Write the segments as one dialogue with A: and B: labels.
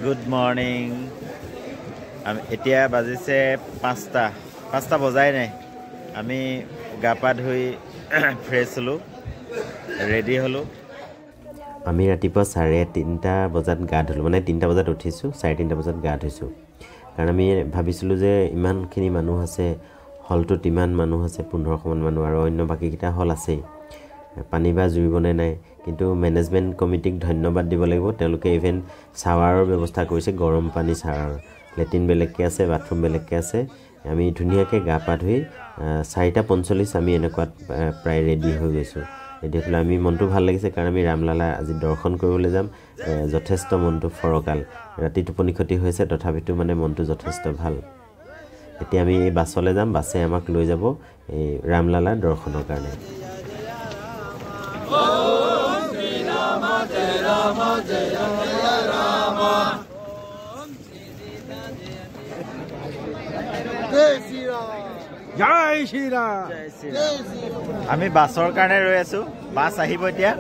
A: Good morning. এতিয়া বাজিছে 5টা বজাই নাই আমি গা পা ধুই ফ্ৰেছ হলো ৰেডি হলো আমি ৰাতিপুৱা 3:30 বজাত গা ধুলো মানে 3টা বজাত উঠিছো 3:30 বজাত গা ধুইছো কাৰণ আমি ভাবিছিলো যে ইমানখিনি মানুহ আছে হলটোত ইমান মানুহ আছে 1500 মান মানুহ আৰু অন্য বাকি কিটা হল আছে পানী বা জুৰিবনে নাই কিন্তু মেনেজমেন্ট কমিটিক ধন্যবাদ দিব লাগিব তেওঁলোকে ইভেন শাৱাৰৰ ব্যৱস্থা কৰিছে গৰম পানী শাৱাৰ লেটিন বেলেগকে আছে বাথৰুম বেলেগকে আছে আমি ধুনিয়াকে গা পা ধুই 4:45 আমি এনেকুৱা প্ৰায় ৰেডি হৈ গৈছো এদিকলে আমি মনটো ভাল লাগিছে কাৰণ আমি ৰামলালা আজি দৰ্শন কৰিবলৈ যাম যথেষ্ট মনটো ফৰকাল ৰাতি টোপনি ক্ষতি হৈছে তথাপিতো মানে মনটো যথেষ্ট ভাল এতিয়া আমি এই বাছলৈ যাম বাছে আমাক লৈ যাব এই ৰামলালা দৰ্শনৰ কাৰণে
B: জয় শ্ৰীৰাম
A: আমি বাছৰ কাৰণে ৰৈ আছো বাছ আহিব এতিয়া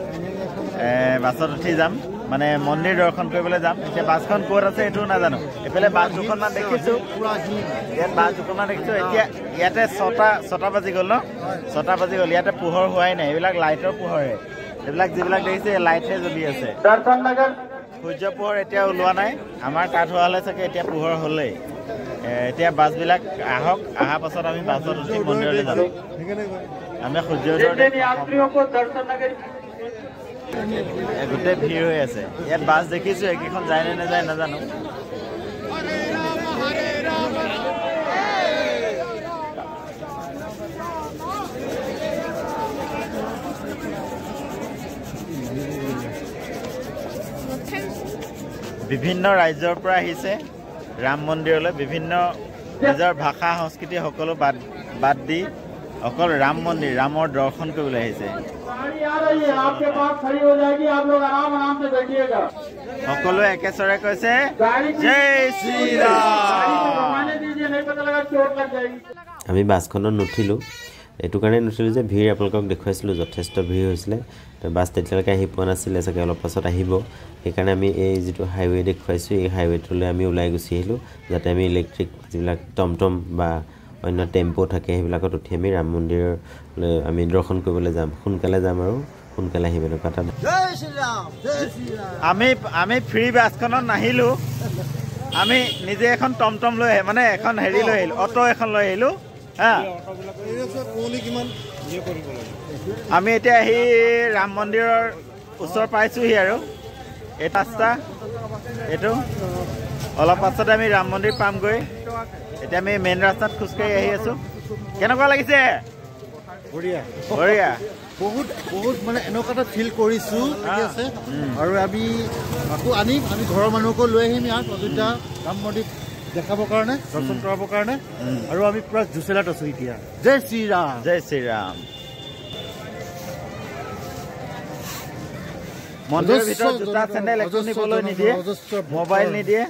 A: বাছত উঠি যাম মানে মন্দিৰ দৰ্শন কৰিবলৈ যাম এতিয়া বাছখন ক'ত আছে এটো নাজানো এফালে বাছ দুখনমান দেখিছো ইয়াত বাছ দুখনমান দেখিছো এতিয়া ইয়াতে 6টা বাজি গ'ল ন 6টা বাজি গ'ল ইয়াতে পোহৰ হোৱাই নাই এইবিলাক লাইটৰ পোহৰে এইবিলাক যিবিলাক দেখিছে লাইটহে জ্বলি আছে দৰ্শন নগৰ সূৰ্য পোহৰ এতিয়া ওলোৱা নাই আমাৰ কাঠ হোৱালে চাগে এতিয়া পোহৰ হ'লেই এতিয়া বাছবিলাক আহা পাছত আমি বাছত উঠি মন্দিৰলৈ যাম আমি সূৰ্যোদয়ৰ গোটেই ভিৰ হৈ আছে ইয়াত বাছ দেখিছো একখন যায় নে নাযায় নাজানো বিভিন্ন ৰাজ্যৰ পৰা আহিছে ৰাম মন্দিৰলৈ বিভিন্ন নিজৰ ভাষা সংস্কৃতি সকলো বাদ দি অকল ৰাম মন্দিৰ ৰামৰ দৰ্শন কৰিবলৈ আহিছে সকলোৱে একেচৰে কৈছে জয় শ্ৰীৰাম আমি বাছখনত নুঠিলো এইটো কাৰণে নুঠিলো যে ভিৰ আপোনালোকক দেখুৱাইছিলো যথেষ্ট ভিৰ হৈছিলে তো বাছ তেতিয়ালৈকে আহি পোৱা নাছিলে চাগে অলপ পাছত আহিব সেইকাৰণে আমি এই যিটো হাইৱে দেখুৱাইছো এই হাইৱেটোলৈ আমি ওলাই গুচি আহিলো যাতে আমি ইলেক্ট্ৰিক যিবিলাক টমটম বা অন্য টেম্পো থাকে সেইবিলাকত উঠি আমি ৰাম মন্দিৰলৈ আমি দৰ্শন কৰিবলৈ যাম সোনকালে যাম আৰু সোনকালে আহিব এনেকুৱা এটা
B: জয় শ্ৰীৰাম জয় শ্ৰীৰাম
A: আমি ফ্ৰী বাছখনত নাহিলো আমি নিজে এখন টমটম লৈ মানে এখন হেৰি লৈ আহিলো অটো এখন লৈ আহিলো আমি এতিয়া আহি ৰাম মন্দিৰৰ ওচৰ পাইছোহি আৰু এই ৰাস্তা এইটো অলপ পাছতে আমি ৰাম মন্দিৰ পামগৈ এতিয়া আমি মেইন ৰাস্তাত খোজকাঢ়ি আহি আছো কেনেকুৱা লাগিছে
B: বঢ়িয়া
A: বঢ়িয়া
B: বহুত মানে এনেকুৱা এটা ফিল কৰিছো ঠিক আছে আৰু আমি আকৌ আনিম আমি ঘৰৰ মানুহকো লৈ আহিম ইয়াত অযোধ্যা ৰাম মন্দিৰ দেখাবৰ কাৰণে দৰ্শন কৰাবৰ কাৰণে আৰু আমি পুৰা জুচেলাত আছো এতিয়া জয় শ্ৰীৰাম
A: জয় শ্ৰীৰাম মন্দিৰৰ ভিতৰত জোতা চেণ্ডেল একো নিবলৈ নিদিয়ে মোবাইল নিদিয়ে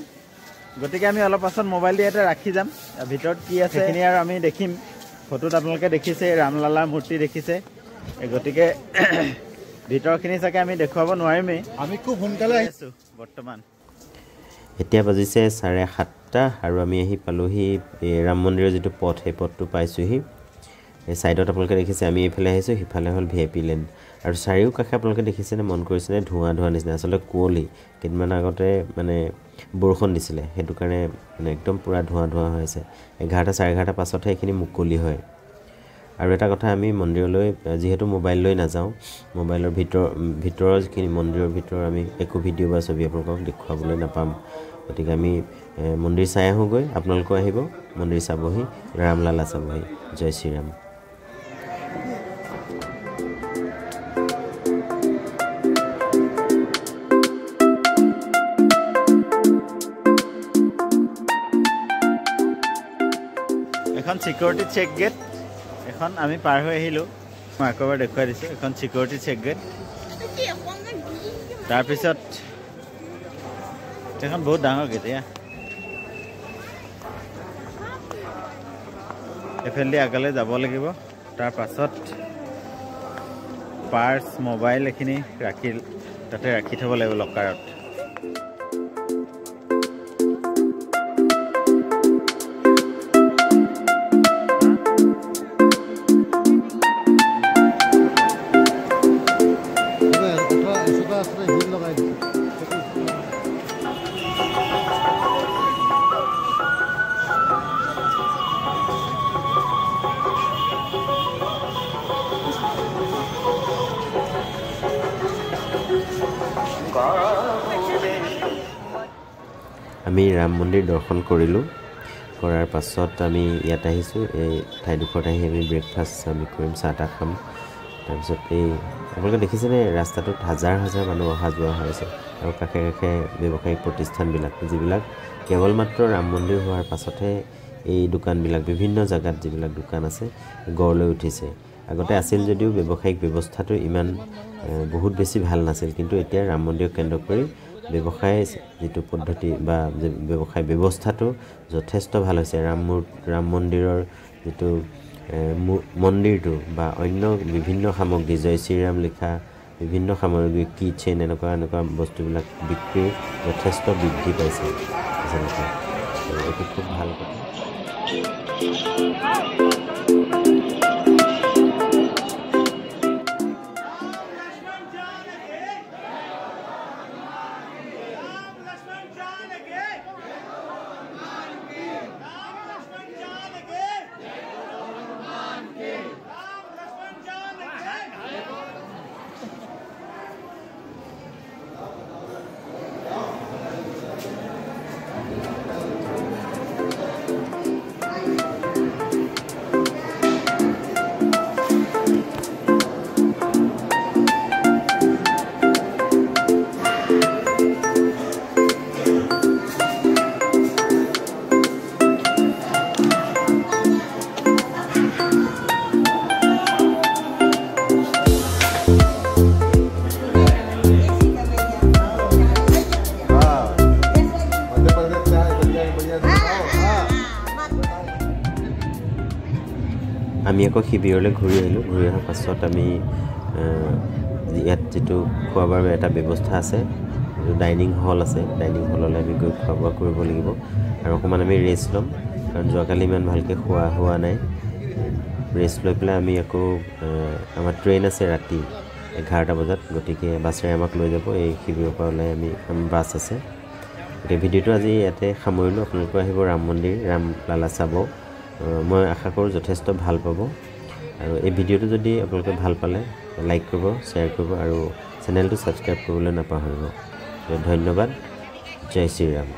A: গতিকে আমি অলপ পাছত মোবাইল দি এটা ৰাখি যাম ভিতৰত কি আছে সেইখিনি আৰু আমি দেখিম ফটোত আপোনালোকে দেখিছে ৰামলালাৰ মূৰ্তি দেখিছে গতিকে ভিতৰখিনি চাগে আমি দেখুৱাব নোৱাৰিমেই
B: আমি খুব সোনকালে আহিছো
A: বৰ্তমান এতিয়া বাজিছে 7:30 আৰু আমি আহি পালোহি ৰাম মন্দিৰৰ যিটো পথ সেই পথটো পাইছোহি এই সাইডত আপোনালোকে দেখিছে আমি এইফালে আহিছো সিফালে হ'ল ভিআইপি লেন আৰু চাৰিও কাষে আপোনালোকে দেখিছেনে মন কৰিছেনে ধোঁৱা নিচিনা আচলতে কুঁৱলী কেইদিনমান আগতে মানে বৰষুণ দিছিলে সেইটো কাৰণে মানে একদম পুৰা ধোঁৱা হৈ আছে 11টা 11:30 পাছতহে এইখিনি মুকলি হয় আৰু এটা কথা আমি মন্দিৰলৈ যিহেতু মোবাইল লৈ নাযাওঁ মোবাইলৰ ভিতৰৰ যিখিনি মন্দিৰৰ ভিতৰৰ আমি একো ভিডিঅ' বা ছবি আপোনালোকক দেখুৱাবলৈ নাপাম গতিকে আমি মন্দিৰ চাই আহোঁগৈ আপোনালোকো আহিব মন্দিৰ চাবহি ৰামলালা চাবহি জয় শ্ৰীৰাম এখন সিকিউৰিটি চেক গেট এখন আমি পাৰ হৈ আহিলো মই একবাৰ দেখুৱাই দিছো এখন সিকিউৰিটি চেক গেট তাৰপিছত এখন বহুত ডাঙৰ গেট এফালে আগলে যাব লাগিব তাৰ পাছত পাৰ্স মোবাইল এখিনি তাতে ৰাখি থব লাগিব লকাৰত
C: আমি ৰাম মন্দিৰ দৰ্শন কৰিলোঁ কৰাৰ পাছত আমি ইয়াত আহিছোঁ এই ঠাইডোখৰত আহি আমি ব্ৰেকফাষ্ট আমি কৰিম চাহ তাহ খাম তাৰপিছত এই আপোনালোকে দেখিছেনে ৰাস্তাটোত হাজাৰ হাজাৰ মানুহ অহা যোৱা হৈ আছে আৰু কাষে কাষে ব্যৱসায়িক প্ৰতিষ্ঠানবিলাক যিবিলাক কেৱল মাত্ৰ ৰাম মন্দিৰ হোৱাৰ পাছতহে এই দোকানবিলাক বিভিন্ন জাগাত যিবিলাক দোকান আছে গঢ় লৈ উঠিছে আগতে আছিল যদিও ব্যৱসায়িক ব্যৱস্থাটো ইমান বহুত বেছি ভাল নাছিল কিন্তু এতিয়া ৰাম মন্দিৰক কেন্দ্ৰ কৰি ব্যৱসায় যেটো পদ্ধতি বা ব্যৱসায় ব্যৱস্থাটো যথেষ্ট ভাল হৈছে ৰাম মন্দিৰৰ যেটো মন্দিৰটো বা অন্য বিভিন্ন সামগ্ৰী জয় শ্ৰীৰাম লিখা বিভিন্ন সামগ্ৰী কিচেন এনেকুৱা বস্তুবিলাক বিক্ৰী যথেষ্ট বৃদ্ধি পাইছে আচলতে এইটো খুব ভাল কথা আমি আকৌ শিবিৰলৈ ঘূৰি আহিলোঁ ঘূৰি অহাৰ পাছত আমি ইয়াত যেটো খোৱা বোৱাৰ এটা ব্যৱস্থা আছে ডাইনিং হল আছে ডাইনিং হললৈ আমি গৈ খোৱা বোৱা কৰিব লাগিব আৰু অকণমান আমি ৰেষ্ট ল'ম কাৰণ যোৱাকালি ইমান ভালকৈ খোৱা হোৱা নাই ৰেষ্ট লৈ পেলাই আমি আকৌ আমাৰ ট্ৰেইন আছে ৰাতি 11টা বজাত গতিকে বাছেৰে আমাক লৈ যাব এই শিবিৰৰ পৰা ওলাই আমি বাছ আছে এই ভিডিঅ'টো আজি ইয়াতে সামৰিলোঁ আপোনালোকে আহিব ৰাম মন্দিৰ ৰামলালা চাব মই আশা কৰোঁ যথেষ্ট ভাল পাব আৰু এই ভিডিঅ'টো যদি আপোনালোকে ভাল পালে লাইক কৰিব শ্বেয়াৰ কৰিব আৰু চেনেলটো ছাবস্ক্ৰাইব কৰিবলৈ নাপাহৰিব ধন্যবাদ জয় শ্ৰীৰাম